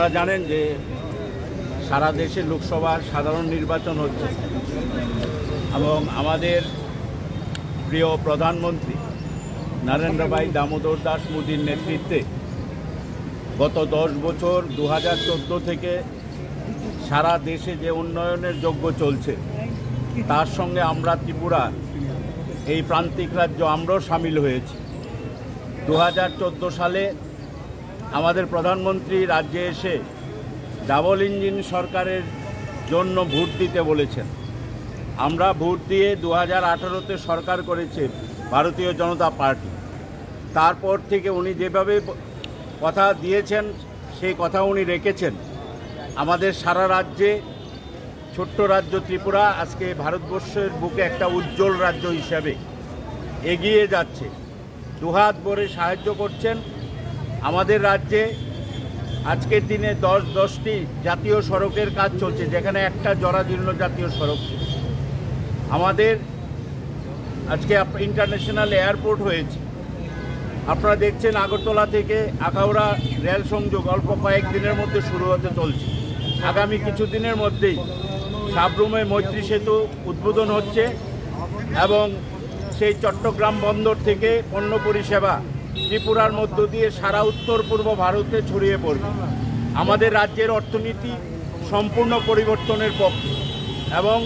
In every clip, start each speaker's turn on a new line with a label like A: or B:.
A: আপনারা জানেন যে সারা দেশে লোকসভার সাধারণ নির্বাচন হচ্ছে এবং আমাদের প্রিয় প্রধানমন্ত্রী নরেন্দ্র ভাই দামোদর দাস মোদীর নেতৃত্বে গত 10 বছর 2014 থেকে সারা দেশে যে উন্নয়নের যজ্ঞ চলছে তার সঙ্গে আমরা ত্রিপুরা এই প্রান্তিক রাজ্য আমরাও সামিল হয়েছি। 2014 সালে আমাদের প্রধানমন্ত্রী রাজ্যে এসে ডাবল ইঞ্জিন সরকারের জন্য ভোট দিতে বলেছেন। আমরা ভোট দিয়ে 2018-তে সরকার করেছে ভারতীয় জনতা পার্টি। তারপর থেকে উনি যেভাবে কথা দিয়েছেন সেই কথা উনি রেখেছেন। আমাদের সারা রাজ্যে ছোট্ট রাজ্য ত্রিপুরা আজকে ভারতবর্ষের বুকে একটা উজ্জ্বল রাজ্য হিসাবে এগিয়ে যাচ্ছে, দুহাত ভরে সাহায্য করছেন। আমাদের রাজ্যে আজকের দিনে 10টি জাতীয় সড়কের কাজ চলছে, যেখানে একটা জরাজীর্ণ জাতীয় সড়ক। আমাদের আজকে ইন্টারন্যাশনাল এয়ারপোর্ট হয়েছে। আপনারা দেখছেন আগরতলা থেকে আখাউড়া রেল সংযোগ অল্প কয়েকদিনের মধ্যে শুরু হতে চলছে। আগামী কিছুদিনের মধ্যেই সাবরুমে মৈত্রী সেতু উদ্বোধন হচ্ছে এবং সেই চট্টগ্রাম বন্দর থেকে পণ্য পরিষেবা ত্রিপুরার মধ্য দিয়ে সারা উত্তর পূর্ব ভারতে ছড়িয়ে পড়বে। আমাদের রাজ্যের অর্থনীতি সম্পূর্ণ পরিবর্তনের পক্ষে এবং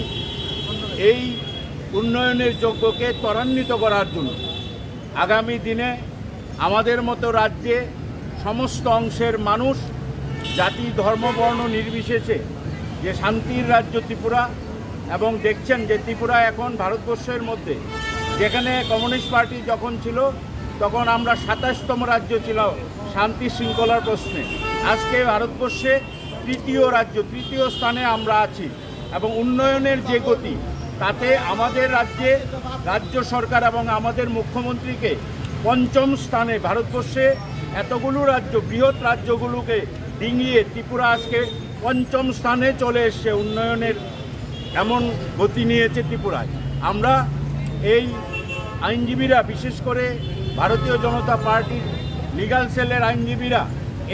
A: এই উন্নয়নের যজ্ঞকে ত্বরান্বিত করার জন্য আগামী দিনে আমাদের মতো রাজ্যে সমস্ত অংশের মানুষ জাতি ধর্ম বর্ণ নির্বিশেষে যে শান্তির রাজ্য ত্রিপুরা, এবং দেখছেন যে ত্রিপুরা এখন ভারতবর্ষের মধ্যে যেখানে কমিউনিস্ট পার্টি যখন ছিল তখন আমরা 27তম রাজ্য ছিল শান্তি শৃঙ্খলার প্রশ্নে। আজকে ভারতবর্ষে তৃতীয় স্থানে আমরা আছি এবং উন্নয়নের যে গতি তাতে আমাদের রাজ্যে রাজ্য সরকার এবং আমাদের মুখ্যমন্ত্রীকে 5ম স্থানে, ভারতবর্ষে এতগুলো রাজ্য বৃহৎ রাজ্যগুলোকে ডিঙিয়ে ত্রিপুরা আজকে 5ম স্থানে চলে এসছে। উন্নয়নের এমন গতি নিয়েছে ত্রিপুরায়। আমরা এই আইনজীবীরা, বিশেষ করে ভারতীয় জনতা পার্টির লিগাল সেলের আইনজীবীরা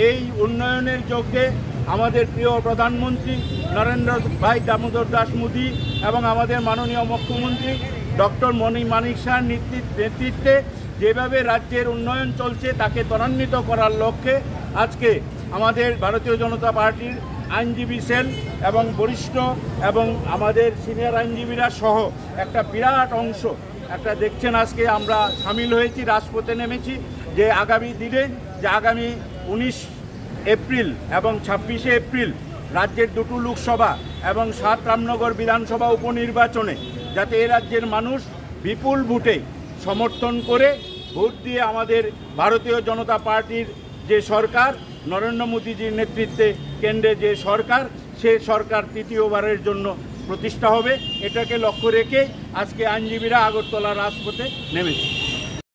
A: এই উন্নয়নের যজ্ঞে আমাদের প্রিয় প্রধানমন্ত্রী নরেন্দ্র ভাই দামোদর দাস মোদী এবং আমাদের মাননীয় মুখ্যমন্ত্রী ডক্টর মানিক শাহর নেতৃত্বে যেভাবে রাজ্যের উন্নয়ন চলছে তাকে ত্বরান্বিত করার লক্ষ্যে আজকে আমাদের ভারতীয় জনতা পার্টির আইনজীবী সেল এবং বরিষ্ঠ এবং আমাদের সিনিয়র আইনজীবীরা সহ একটা বিরাট অংশ একটা দেখছেন আজকে আমরা সামিল হয়েছি, রাজপথে নেমেছি। যে আগামী দিনে যে আগামী 19 এপ্রিল এবং 26শে এপ্রিল রাজ্যের 2টো লোকসভা এবং 7 রামনগর বিধানসভা উপনির্বাচনে যাতে এ রাজ্যের মানুষ বিপুল ভোটে সমর্থন করে ভোট দিয়ে আমাদের ভারতীয় জনতা পার্টির যে সরকার নরেন্দ্র মোদীজির নেতৃত্বে কেন্দ্রে যে সরকার, সে সরকার তৃতীয়বারের জন্য প্রতিষ্ঠা হবে, এটাকে লক্ষ্য রেখে আজকে আইনজীবীরা আগরতলা রাজপথে নেমেছে।